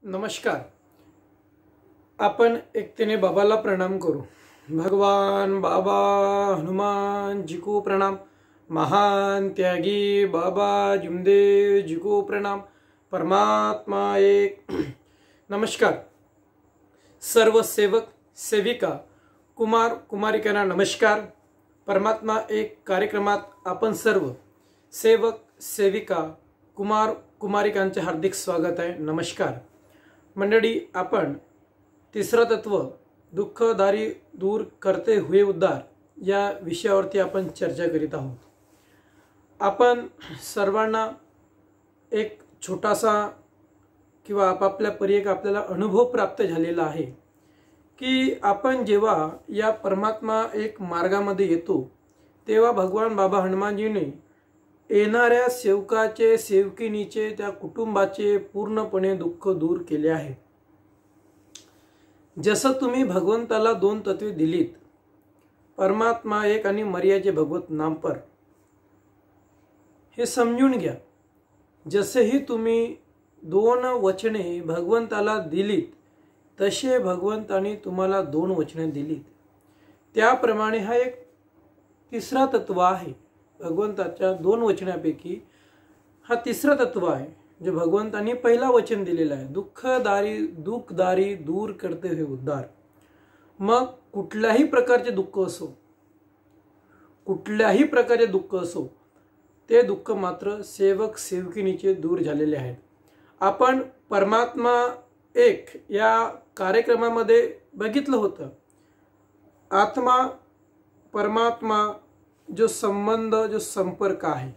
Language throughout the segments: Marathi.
नमस्कार. आपण एकतेने बाबाला प्रणाम करू. भगवान बाबा हनुमान जी को प्रणाम. महान त्यागी बाबा जुमदेव जी को प्रणाम. परमात्मा एक. नमस्कार. सर्व सेवक सेविका कुमार कुमारिकांना नमस्कार. परमात्मा एक कार्यक्रमात आपण सर्व सेवक सेविका कुमार कुमारिकांचे हार्दिक स्वागत आहे. नमस्कार मंडळी. आपण तिसरा तत्व दुःख दारी दूर करते हुए उद्धार या विषयावरती आपण चर्चा करीत आहोत. आपण सर्वांना एक छोटासा किंवा आपापल्या परी एक आपल्याला अनुभव प्राप्त झालेला आहे की आपण जेव्हा या परमात्मा एक मार्गामध्ये येतो तेव्हा भगवान बाबा हनुमानजीने येणाऱ्या सेवकाचे सेवकिनीचे त्या कुटुंबाचे पूर्णपणे दुःख दूर केले आहे. जसं तुम्ही भगवंताला दोन तत्वे दिलीत, परमात्मा एक आणि मर्याचे भगवत नाम पर, हे समजून घ्या. जसेही तुम्ही दोन वचने भगवंताला दिलीत तसे भगवंताने तुम्हाला दोन वचने दिलीत. त्याप्रमाणे हा एक तिसरा तत्व आहे. भगवंताच्या दोन वचनापैकी हा तिसरा तत्व आहे जे भगवंतांनी पहिला वचन दिलेला आहे. दुःखदारी दूर करते हुए उद्धार. मग कुठल्याही प्रकारचे दुःख असो, कुठल्याही प्रकारचे दुःख असो, ते दुःख मात्र सेवक सेवकिनीचे दूर झालेले आहेत. आपण परमात्मा एक या कार्यक्रमामध्ये बघितलं होतं. आत्मा परमात्मा जो संबंध, जो संपर्क आहे,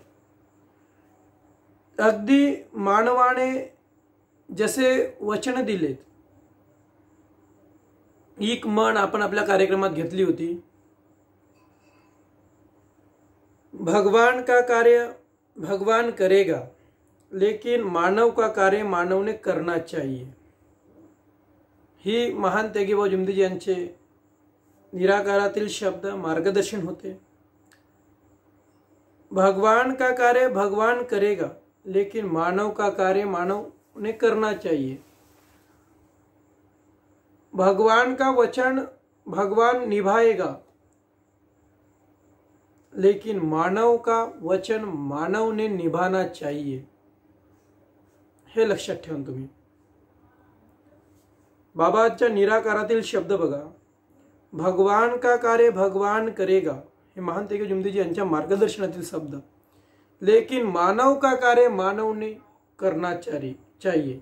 अगदी मानवाने जसे वचन दिलेत. एक म्हण आपण आपल्या कार्यक्रमात घेतली होती, भगवान का कार्य भगवान करेगा लेकिन मानव का कार्य मानव ने करना चाहिए. ही महान त्यागी बाबा जुमदेव यांचे निराकारातील शब्द मार्गदर्शन होते. भगवान का कार्य भगवान करेगा लेकिन मानव का कार्य मानव ने करना चाहिए. भगवान का वचन भगवान निभाएगा लेकिन मानव का वचन मानव ने निभाना चाहिए. हे लक्षात ठेवा तुम्ही. बाबाच्या निराकारातील शब्द बघा. भगवान का कार्य भगवान करेगा, हे महान त्यागी जुमदेव यांच्या मार्गदर्शनातील शब्द. लेकिन मानव का कार्य मानव ने करना चाहिए.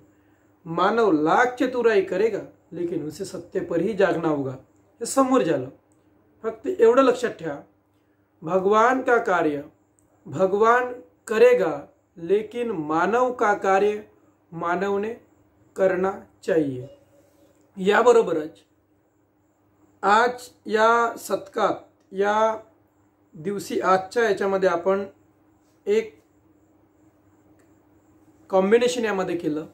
मानव लाख चतुराई करेगा लेकिन उसे सत्य पर ही जागना होगा. हे समोर झालं. फक्त एवढं लक्षात ठेवा, भगवान का कार्य भगवान करेगा लेकिन मानव का कार्य मानव ने करना चाहिए. याबरोबरच आज या शतकात, या दिवशी, आजच्या याच्यामध्ये आपण एक कॉम्बिनेशन यामध्ये केलं.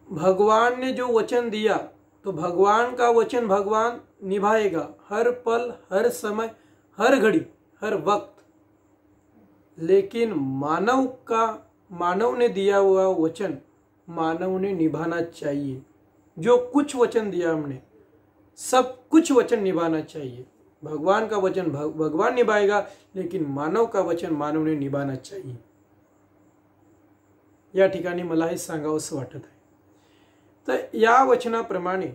भगवान ने जो वचन दिया तो भगवान का वचन भगवान निभाएगा हर पल, हर समय, हर घड़ी, हर वक्त. लेकिन मानव ने दिया हुआ वचन मानव ने निभाना चाहिए. जो कुछ वचन दिया हमने, सब कुछ वचन निभाना चाहिए. भगवान का वचन भगवान निभाएगा लेकिन मानव का वचन मानव ने निभाना चाहिए. या ठिकाणी मला हे सांगावंसं वाटत आहे. तर या वचनाप्रमाणे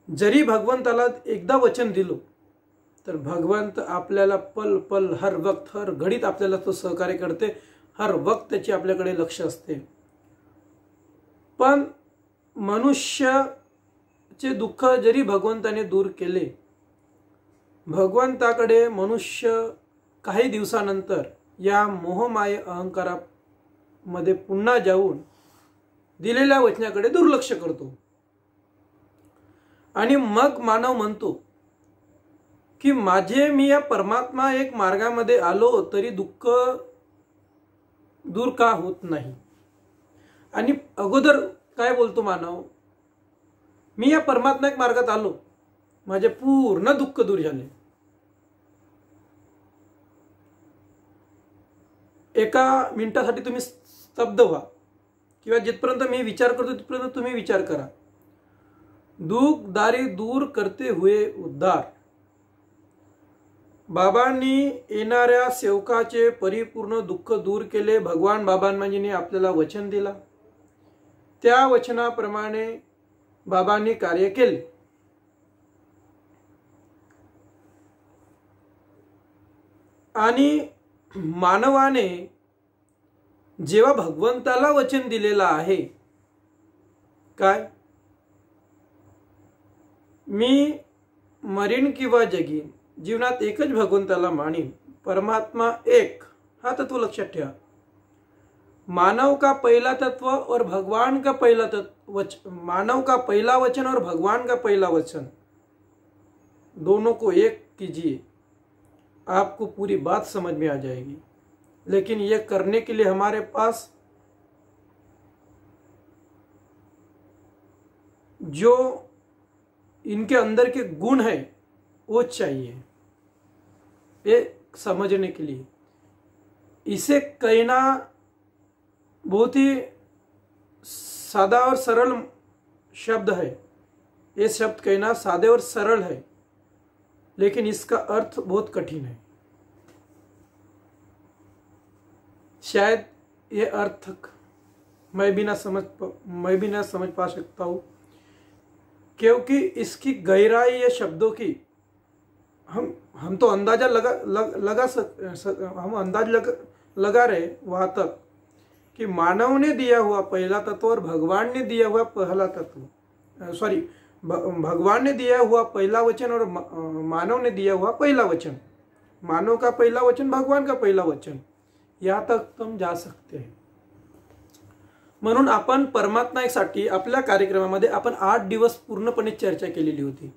जरी भगवंताला एकदा वचन दिलो तर भगवंत आपल्याला पल पल, हर वक्त, हर घडीत आपल्याला तो सहकार्य करते. हर वक्त त्याची आपल्याकडे लक्ष असते. पण मनुष्याचे दुःख जरी भगवंताने दूर केले, भगवंताकडे मनुष्य काही दिवसानंतर या मोहमाये अहंकारामध्ये पुन्हा जाऊन दिलेल्या वचनाकडे दुर्लक्ष करतो. आणि मग मानव म्हणतो की मी या परमात्मा एक मार्गामध्ये आलो तरी दुःख दूर का होत नाही. आणि अगोदर काय बोलतो मानव, मी या परमात्मा एक मार्गात आलो, माझे पूर्ण दुःख दूर झाले. एका मिनिटासाठी तुम्ही स्तब्ध व्हा, किंवा जिथपर्यंत मी विचार करतो तिथपर्यंत तुम्ही विचार करा. दुख दारी दूर करते हुए उद्धार. बाबांनी येणाऱ्या सेवकाचे परिपूर्ण दुःख दूर केले. भगवान बाबांजींनी आपल्याला वचन दिला, त्या वचनाप्रमाणे बाबांनी कार्य केले. आणि मानवाने जेव्हा भगवंताला वचन दिलेलं आहे, काय, मी मरीन किंवा जगीन, जीवनात एकच भगवंताला मानीन, परमात्मा एक, हा तत्व लक्षात ठेवा. मानव का पहला तत्व और भगवान का पहला तत्व, मानव का पहला वचन और भगवान का पहला वचन, दोनों को एक कीजिए, आपको पूरी बात समझ में आ जाएगी. लेकिन यह करने के लिए हमारे पास जो इनके अंदर के गुण है वो चाहिए, ये समझने के लिए. इसे कहना बहुत ही सादा और सरल शब्द है, ये शब्द कहना सादे और सरल है, लेकिन इसका अर्थ बहुत कठिन है. शायद ये अर्थ मैं भी ना समझ पा सकता हूँ, क्योंकि इसकी गहराई या शब्दों की हम तो अंदाजा लगा रहे वहां तक कि मानव ने दिया हुआ पहला तत्व और भगवान ने दिया हुआ पहला तत्व, सॉरी, भगवान ने दिया हुआ पहला वचन और मानव ने दिया हुआ पहला वचन, मानव का पहला वचन, भगवान का पहला वचन, यहाँ तक तुम जा सकते हैं. म्हणून आपण परमात्म्यासाठी आपल्या कार्यक्रमामध्ये आपण 8 दिवस पूर्णपणे चर्चा केलेली होती.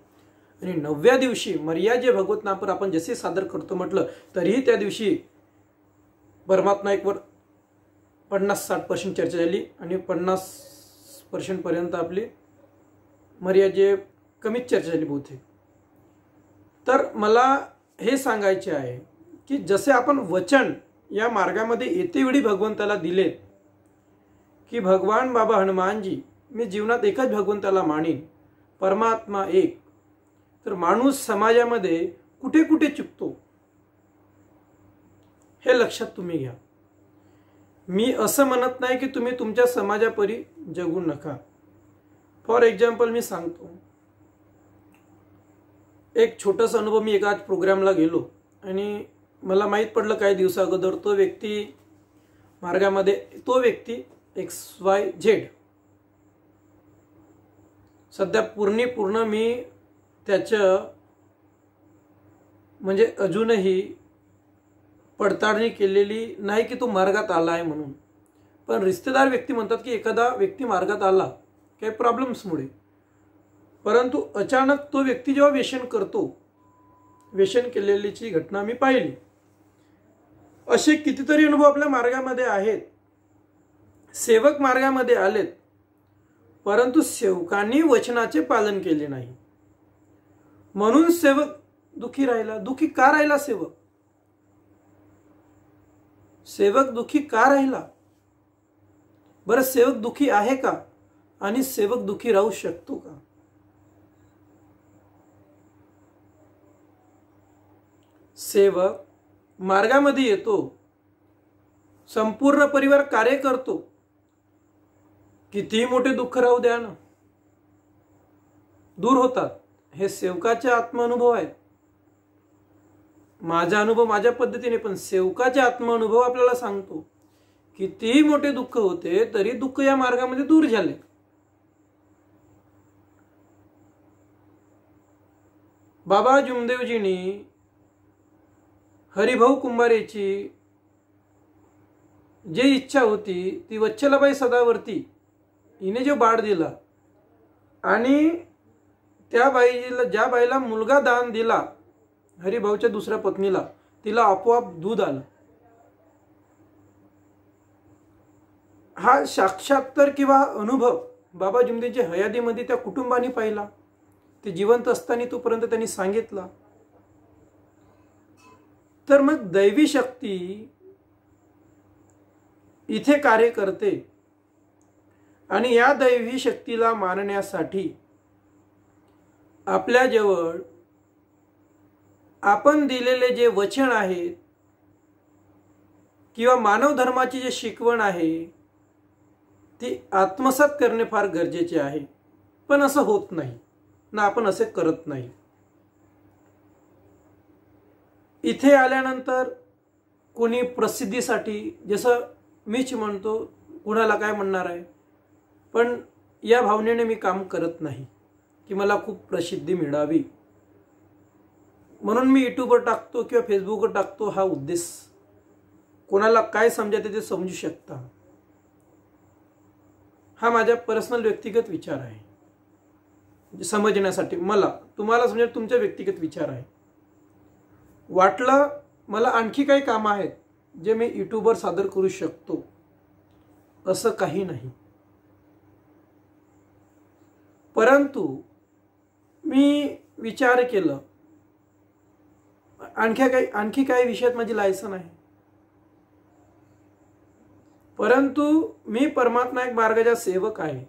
आणि 9व्या दिवशी मर्याजे भगवत नामपर आपण जसे सादर करतो म्हटलं, तरीही त्या दिवशी परमात्मा एकवर 50-60% चर्चा झाली आणि 50% पर्यंत आपली मर्याजे कमीच चर्चा झाली बहुतेक. तर मला हे सांगायचे आहे की जसे आपण वचन या मार्गामध्ये येते वेळी भगवंताला दिलेत की भगवान बाबा हनुमानजी, मी जीवनात एकच भगवंताला मानीन, परमात्मा एक, तर माणूस समाजामध्ये कुठे कुठे चुकतो हे लक्षात तुम्ही घ्या. मी असं म्हणत नाही की तुम्ही तुमच्या समाजापरी जगू नका. फॉर एक्झाम्पल मी सांगतो, एक छोटासा अनुभव. मी एका प्रोग्रामला गेलो आणि मला माहीत पडलं काही दिवसा अगोदर तो व्यक्ती मार्गामध्ये, तो व्यक्ती XYZ, सध्या पूर्ण मी त्याचं म्हणजे अजूनही पडताळणी केलेली नाही की तो मार्गात आला आहे म्हणून. पण रिश्तेदार व्यक्ती म्हणतात की एखादा व्यक्ती मार्गात आला काही प्रॉब्लेम्समुळे, परंतु अचानक तो व्यक्ती जेव्हा व्यसन करतो, व्यसन केलेलीची घटना मी पाहिली. असे कितीतरी अनुभव आपल्या मार्गामध्ये आहेत. सेवक मार्गामध्ये आलेत, परंतु सेवकांनी वचनाचे पालन केले नाही, म्हणून सेवक दुखी राहिला. दुखी का राहिला सेवक? सेवक दुखी का राहिला? बरं, सेवक दुखी आहे का? आणि सेवक दुखी राहू शकतो का? सेवक मार्गामध्ये येतो, संपूर्ण परिवार कार्य करतो, कितीही मोठे दुःख राहू द्या ना, दूर होतात. हे सेवकाचे आत्मानुभव आहेत. माझा अनुभव माझ्या पद्धतीने, पण सेवकाचे आत्मानुभव आपल्याला सांगतो कितीही मोठे दुःख होते तरी दुःख या मार्गामध्ये दूर झाले. बाबा जुमदेवजींनी हरिभाऊ कुंभारेची जी इच्छा होती ती वच्छलाबाई सदावर्ती हिने जो बाळ दिला आणि त्या बाईला, ज्या बाईला मुलगा दान दिला हरिभाऊच्या दुसऱ्या पत्नीला, तिला आपोआप दूध आलं. हा साक्षात्कार किंवा अनुभव बाबा जुमदेवजींच्या हयातीमध्ये त्या कुटुंबाने पाहिला. ते जिवंत असताना तोपर्यंत त्यांनी सांगितला. तर मग दैवी शक्ती इथे कार्य करते आणि या दैवी शक्तीला मानण्यासाठी आपल्याजवळ आपण दिलेले जे वचन आहेत किंवा मानव धर्माची जे शिकवण आहे ती आत्मसात करणे फार गरजेचे आहे. पण असं होत नाही ना, आपण असे करत नाही. इथे आल्यानंतर कोणी प्रसिद्धीसाठी, जसं मीच म्हणतो, कुणाला काय म्हणणार आहे, पण या भावनेने मी काम करत नाही की मला खूप प्रसिद्धी मिळावी म्हणून मी यूट्यूबवर टाकतो किंवा फेसबुकवर टाकतो. हा उद्देश कोणाला काय समजायचे ते समजू शकता. हा माझा पर्सनल व्यक्तिगत विचार आहे. समजण्यासाठी मला तुम्हाला समजेल तुमचा व्यक्तिगत विचार आहे. वाटलं मला आणखी काही काम आहेत जे मी यूट्यूबवर सादर करू शकतो, असं काही नाही. परंतु मी विचार केलं आणखी काही विषयात माझी लायसन आहे. परंतु मी परमात्मा एक मार्गाचा सेवक आहे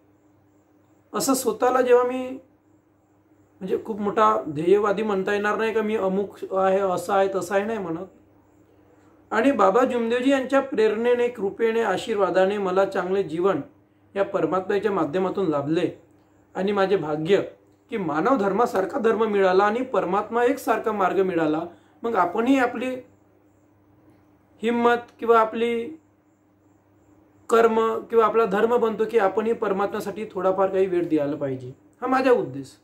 असं स्वतःला जेव्हा मी, म्हणजे खूप मोठा ध्येयवादी म्हणता येणार नाही का मी अमुक आहे, असं आहे, तसं आहे नाही म्हणत. आणि बाबा जुमदेवजी यांच्या प्रेरणेने, कृपेने, आशीर्वादाने मला चांगले जीवन या परमात्म्याच्या माध्यमातून लाभले. आणि माझे भाग्य की मानव धर्मासारखा धर्म मिळाला आणि परमात्मा एक सारखा मार्ग मिळाला. मग आपणही आपली हिम्मत किंवा आपली कर्म किंवा आपला धर्म बनतो की आपणही परमात्म्यासाठी थोडाफार काही वेळ द्यायला पाहिजे. हा माझा उद्देश.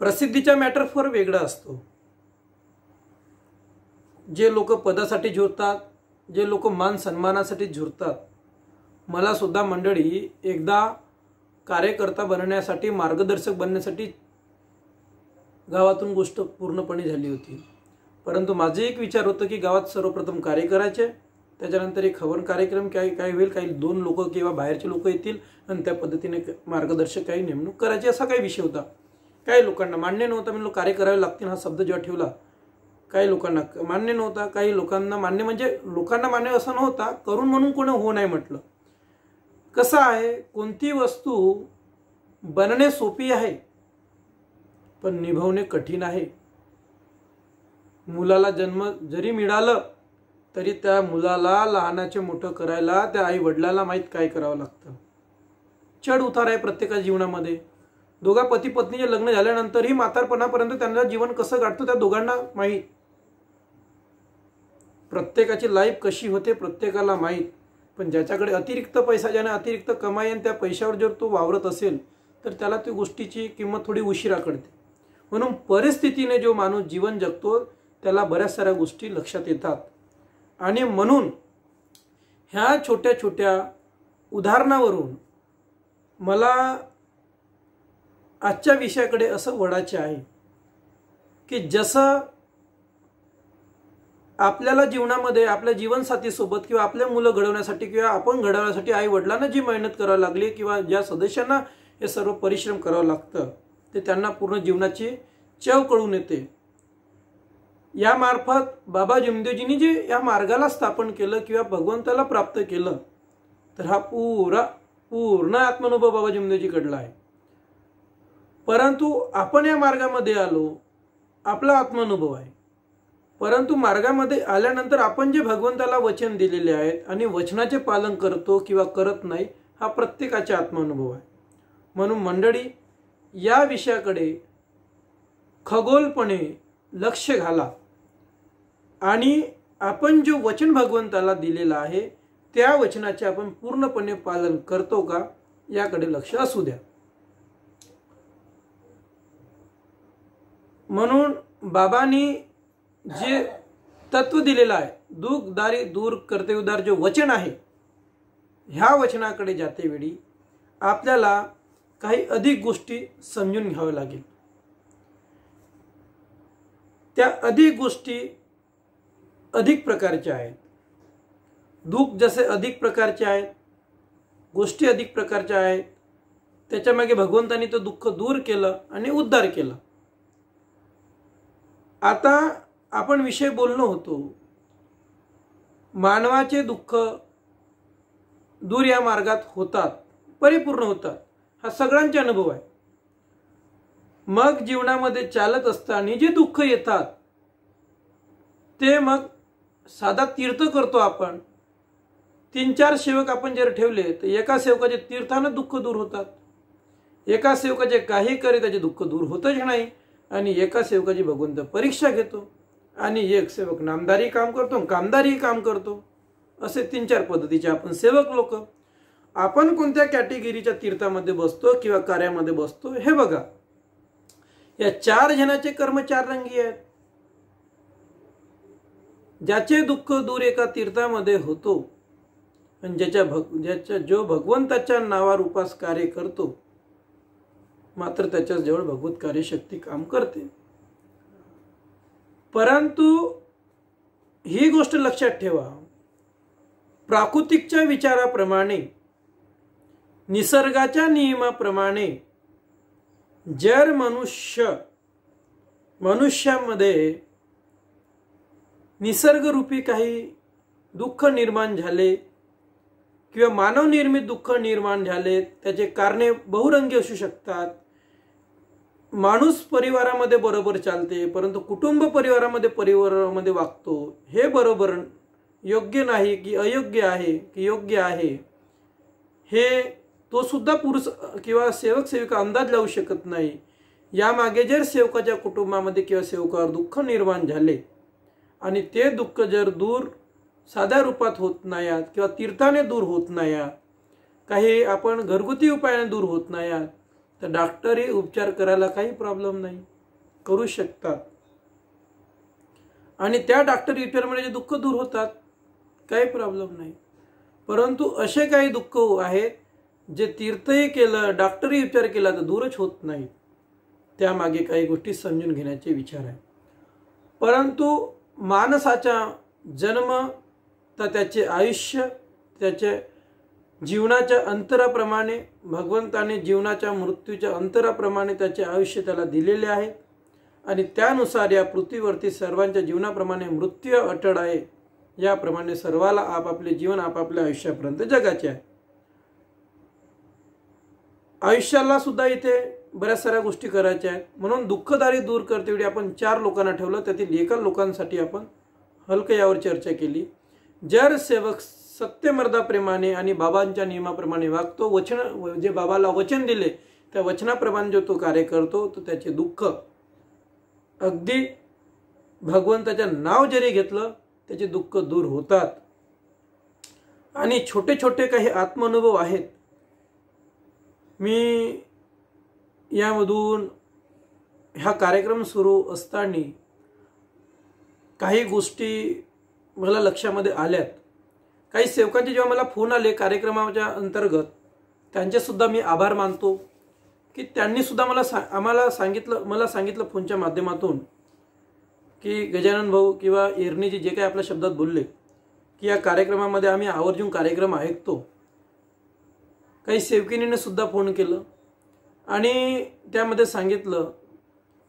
प्रसिद्धीचा मॅटर फार वेगळा असतो. जे लोक पदासाठी झुरतात, जे लोक मान सन्मानासाठी झुरतात, मला सुद्धा मंडळी एकदा कार्यकर्ता बनण्यासाठी, मार्गदर्शक बनण्यासाठी गावातून गोष्ट पूर्णपणे झाली होती. परंतु माझे एक विचार होतं की गावात सर्वप्रथम कार्य करायचे, त्याच्यानंतर एक हवन कार्यक्रम काय होईल, काही 2 लोक किंवा बाहेरचे लोक येतील आणि त्या पद्धतीने मार्गदर्शक काही नेमणूक करायची, असा काही विषय होता. काही लोकांना मान्य नव्हता. म्हणून कार्य करावे लागतील हा शब्द जेव्हा ठेवला, काही लोकांना मान्य नव्हता. काही लोकांना मान्य, म्हणजे लोकांना मान्य असं नव्हता, करून म्हणून कोणी हो नाही म्हटलं. कसं आहे, कोणती वस्तू बनणे सोपी आहे पण निभवणे कठीण आहे. मुलाला जन्म जरी मिळालं तरी त्या मुलाला लहानाचे मोठं करायला त्या आई वडिलाला माहीत काय करावं लागतं. चढ उतार आहे प्रत्येकाच्या जीवनामध्ये. दोघा पती पत्नीचे लग्न झाल्यानंतरही म्हातारपणापर्यंत त्यांना जीवन कसं गाठतं त्या दोघांना माहीत. प्रत्येकाची लाईफ कशी होते प्रत्येकाला माहीत. पण ज्याच्याकडे अतिरिक्त पैसा, ज्याने अतिरिक्त कमाई आणि त्या पैशावर जर तो वावरत असेल तर त्याला त्या गोष्टीची किंमत थोडी उशिरा कळते. म्हणून परिस्थितीने जो माणूस जीवन जगतो त्याला बऱ्याच साऱ्या गोष्टी लक्षात येतात. आणि म्हणून ह्या छोट्या छोट्या उदाहरणावरून मला आजच्या विषयाकडे असं वळायचे आहे की जसं आपल्याला जीवनामध्ये आपल्या जीवनसाथीसोबत किंवा आपल्या मुलं घडवण्यासाठी किंवा आपण घडवण्यासाठी आई वडिलांना जी मेहनत करावी लागली किंवा ज्या सदस्यांना हे सर्व परिश्रम करावं लागतं ते त्यांना पूर्ण जीवनाची चव कळून येते. यामार्फत बाबा जुमदेवजींनी जे या मार्गाला स्थापन केलं किंवा भगवंताला प्राप्त केलं तर हा पूर्ण आत्मानुभव बाबा जुमदेवजीकडला आहे. परंतु आपण या मार्गामध्ये आलो, आपला आत्मानुभव आहे. परंतु मार्गामध्ये आल्यानंतर आपण जे भगवंताला वचन दिलेले आहेत आणि वचनाचे पालन करतो किंवा करत नाही हा प्रत्येकाचा आत्मानुभव आहे. म्हणून मंडळी या विषयाकडे खगोलपणे लक्ष घाला आणि आपण जो वचन भगवंताला दिलेला आहे त्या वचनाचे आपण पूर्णपणे पालन करतो का याकडे लक्ष असू द्या. म्हणून बाबांनी जे तत्व दिलेलं आहे, दुःख दारी दूर करते उदार, जो वचन आहे ह्या वचनाकडे जाते वेळी आपल्याला काही अधिक गोष्टी समजून घ्याव्या लागेल. त्या अधिक गोष्टी अधिक प्रकारच्या आहेत. दुःख जसे अधिक प्रकारचे आहेत, गोष्टी अधिक प्रकारच्या आहेत. त्याच्यामागे भगवंतांनी तो दुःख दूर केलं आणि उद्धार केला. आता आपण विषय बोललो होतो मानवाचे दुःख दूर या मार्गात होतात, परिपूर्ण होतात, हा सगळ्यांचा अनुभव आहे. मग जीवनामध्ये चालत असताना जे दुःख येतात ते मग साधा तीर्थ करतो आपण. 3-4 सेवक आपण जर ठेवले तर एका सेवकाचे तीर्थानं दुःख दूर होतात, एका सेवकाचे काही करे त्याचे दुःख दूर होतच नाही, आणि एका सेवकाची भगवंत परीक्षा घेतो, आणि एक सेवक नामदारी काम करतो, कामदारी काम करतो. असे 3-4 पद्धतीचे आपण सेवक लोक. आपण कोणत्या कॅटेगरीच्या तीर्थामध्ये बसतो किंवा कार्यामध्ये बसतो हे बघा. या 4 जणांचे कर्म 4 रंगी आहेत. ज्याचे दुःख दूर एका तीर्थामध्ये होतो आणि ज्याच्या जो भगवंताच्या नावावर उपास कार्य करतो, मात्र त्याच्या जवळ भगवत कार्यशक्ती काम करते. परंतु ही गोष्ट लक्षात ठेवा, प्राकृतिकच्या विचाराप्रमाणे, निसर्गाच्या नियमाप्रमाणे जर मनुष्यामध्ये निसर्गरूपी काही दुःख निर्माण झाले किंवा मानवनिर्मित दुःख निर्माण झाले, त्याचे कारणे बहुरंगी असू शकतात. माणूस परिवारामध्ये बरोबर चालते, परंतु कुटुंब परिवारामध्ये वागतो, हे बरोबर योग्य नाही की अयोग्य आहे की योग्य आहे, हे तो सुद्धा पुरुष किंवा सेवक सेविका अंदाज लावू शकत नाही. यामागे जर सेवकाच्या कुटुंबामध्ये किंवा सेवकावर दुःख निर्माण झाले आणि ते दुःख जर दूर साध्या रूपात होत नाही किंवा तीर्थाने दूर होत नाही, काही आपण घरगुती उपायाने दूर होत नाही, तर डॉक्टरही उपचार करायला काही प्रॉब्लेम नाही, करू शकतात. आणि त्या डॉक्टरी उपचारामुळे जे दुःख दूर होतात, काही प्रॉब्लेम नाही. परंतु असे काही दुःख आहेत जे तीर्थही केलं, डॉक्टरी उपचार केला तर दूरच होत नाही. त्यामागे काही गोष्टी समजून घेण्याचे विचार आहे. परंतु माणसाचा जन्म तर त्याचे आयुष्य, त्याच्या जीवनाच्या अंतराप्रमाणे, भगवंताने जीवनाच्या मृत्यूच्या अंतराप्रमाणे त्याचे आयुष्य त्याला दिलेले आहे, आणि त्यानुसार या पृथ्वीवरती सर्वांच्या जीवनाप्रमाणे मृत्यू अटळ आहे. याप्रमाणे सर्वाला आपापले जीवन आपापल्या आयुष्यापर्यंत जगाचे आहे. आयुष्याला सुद्धा इथे बऱ्याच साऱ्या गोष्टी करायच्या आहेत. म्हणून दुःखदारी दूर करते वेळी आपण 4 लोकांना ठेवलं, त्यातील एका लोकांसाठी आपण हलकं यावर चर्चा केली. जर सेवक सत्यमर्दाप्रेमाने आणि बाबांच्या नियमाप्रमाणे वागतो, जे बाबाला वचन दिले त्या वचनाप्रमाणे जो तो कार्य करतो, तो त्याचे दुःख अगदी भगवंताच्या नाव जरी घेतलं त्याचे दुःख दूर होतात. आणि छोटे छोटे काही आत्मानुभव आहेत. मी यामधून हा कार्यक्रम सुरू असताना काही गोष्टी मला लक्षामध्ये आल्यात. काही सेवकांचे जेव्हा मला फोन आले कार्यक्रमाच्या अंतर्गत, त्यांचे सुद्धा मी आभार मानतो की त्यांनी सुद्धा मला सांगितलं फोनच्या माध्यमातून की गजानन भाऊ किंवा एरनीजी जे काही आपल्या शब्दात बोलले की या कार्यक्रमामध्ये आम्ही आवर्जून कार्यक्रम ऐकतो. काही सेवकिनीने सुद्धा फोन केलं आणि त्यामध्ये सांगितलं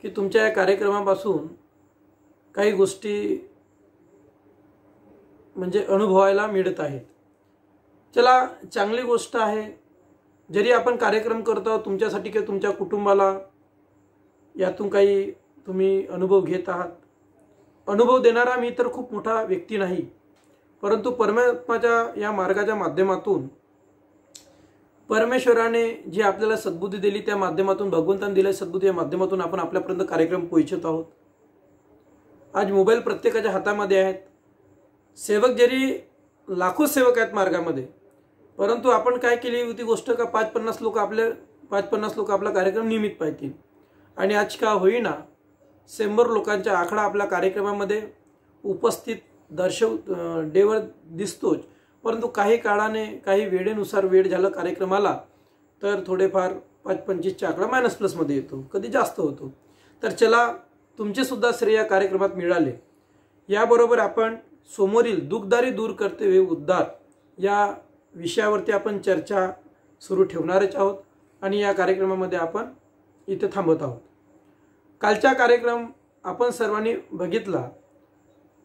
की तुमच्या या कार्यक्रमापासून काही गोष्टी म्हणजे अनुभवायला मिळत आहेत. चला, चांगली गोष्ट आहे. जरी आपण कार्यक्रम करतो तुमच्यासाठी किंवा तुमच्या कुटुंबाला यातून काही तुम्ही अनुभव घेत आहात. अनुभव देणारा मी तर खूप मोठा व्यक्ती नाही, परंतु परमात्माच्या या मार्गाच्या माध्यमातून परमेश्वराने जी आपल्याला सद्बुद्धी दिली, त्या माध्यमातून भगवंताने दिलेल्या सद्बुद्धीच्या माध्यमातून आपण आपल्यापर्यंत कार्यक्रम पोहोचत आहोत. आज मोबाईल प्रत्येकाच्या हातामध्ये आहेत. सेवक जरी लाखो सेवक आहेत मार्गामध्ये, परंतु आपण काय केली होती गोष्ट का 5-50 लोक आपला कार्यक्रम नियमित पाहतील. आणि आज का होईना 100 लोकांचा आकडा आपल्या कार्यक्रमामध्ये उपस्थित डेवर दिसतोच. परंतु काही काळाने काही वेळेनुसार वेळ झालं कार्यक्रमाला तर थोडेफार 5-25चा आकडा मायनस प्लसमध्ये येतो, कधी जास्त होतो. तर चला, तुमचे सुद्धा श्रेय कार्यक्रमात मिळाले. याबरोबर आपण समोरील दुःखदारी दूर करते वे उद्धार या विषयावरती आपण चर्चा सुरू ठेवणारच आहोत आणि या कार्यक्रमामध्ये आपण इथे थांबत आहोत. कालचा कार्यक्रम आपण सर्वांनी बघितला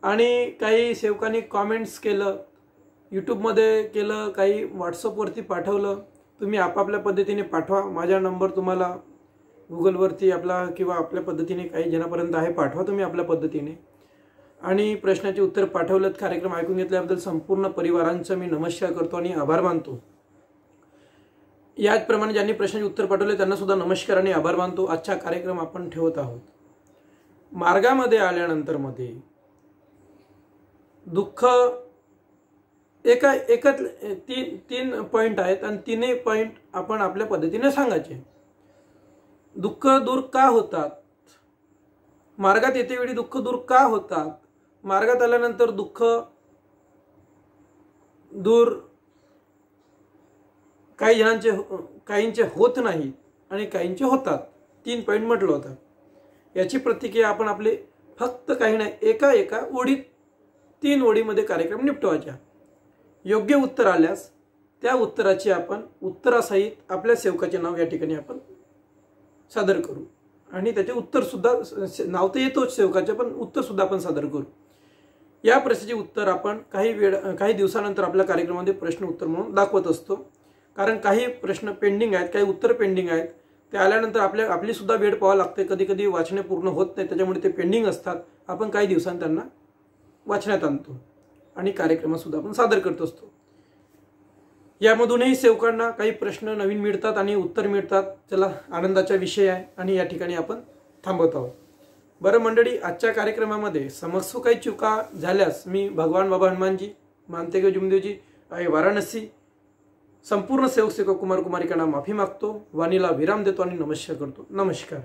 आणि काही सेवकांनी कमेंट्स केलं यूट्यूबमध्ये केलं, काही व्हॉट्सअपवरती पाठवलं, तुम्ही आपापल्या पद्धतीने पाठवा. माझा नंबर तुम्हाला गुगलवरती आपला किंवा आपल्या पद्धतीने काही जणांपर्यंत आहे पाठवा तुम्ही आपल्या पद्धतीने. आणि प्रश्नाचे उत्तर पाठवलेत. कार्यक्रम ऐकून घेतल्याबद्दल संपूर्ण परिवारांचा मी नमस्कार करतो आणि आभार मानतो. याचप्रमाणे ज्यांनी प्रश्नाचे उत्तर पाठवले त्यांना सुद्धा नमस्कार आणि आभार मानतो. आजचा कार्यक्रम आपण ठेवत आहोत. मार्गामध्ये आल्यानंतर मध्ये दुःख एकच तीन पॉइंट आहेत आणि तीनही पॉइंट आपण आपल्या पद्धतीने सांगायचे. दुःख दूर का होतात, मार्गात येतेवेळी दुःख दूर का होतात, मार्गात आल्यानंतर दुःख दूर काही जणांचे काहींचे होत नाही आणि काहींचे होतात. 3 पॉइंट म्हटलं होतं. याची प्रतिक्रिया आपण आपले फक्त काही नाही एका ओळीत 3 ओळीमध्ये कार्यक्रम निपटवायचा. योग्य उत्तर आल्यास त्या उत्तराची आपण उत्तरासहित आपल्या सेवकाचे नाव या ठिकाणी आपण सादर करू आणि त्याचे उत्तर सुद्धा नाव तर येतोच सेवकाचे, पण उत्तर सुद्धा आपण सादर करू. या प्रश्नाचे उत्तर आपण काही दिवसानंतर आपल्या कार्यक्रमामध्ये प्रश्न उत्तर म्हणून दाखवत असतो. कारण काही प्रश्न पेंडिंग आहेत, काही उत्तर पेंडिंग आहेत. ते आल्यानंतर आपली सुद्धा वेळ पाहावी लागते. कधी कधी वाचणे पूर्ण होत नाही, त्याच्यामुळे ते पेंडिंग असतात. आपण काही दिवसांनी त्यांना वाचण्यात आणतो आणि कार्यक्रमात सुद्धा आपण सादर करत असतो. यामधूनही सेवकांना काही प्रश्न नवीन मिळतात आणि उत्तर मिळतात. चला, आनंदाचा विषय आहे आणि या ठिकाणी आपण थांबवत आहोत. बरं मंडळी, आजच्या कार्यक्रमामध्ये समक्ष काही चुका झाल्यास मी भगवान बाबा हनुमानजी, मानतेग जुमदेवजी आहे वाराणसी, संपूर्ण सेवक कुमार कुमारिकांना माफी मागतो, वाणीला विराम देतो आणि नमस्कार करतो. नमस्कार.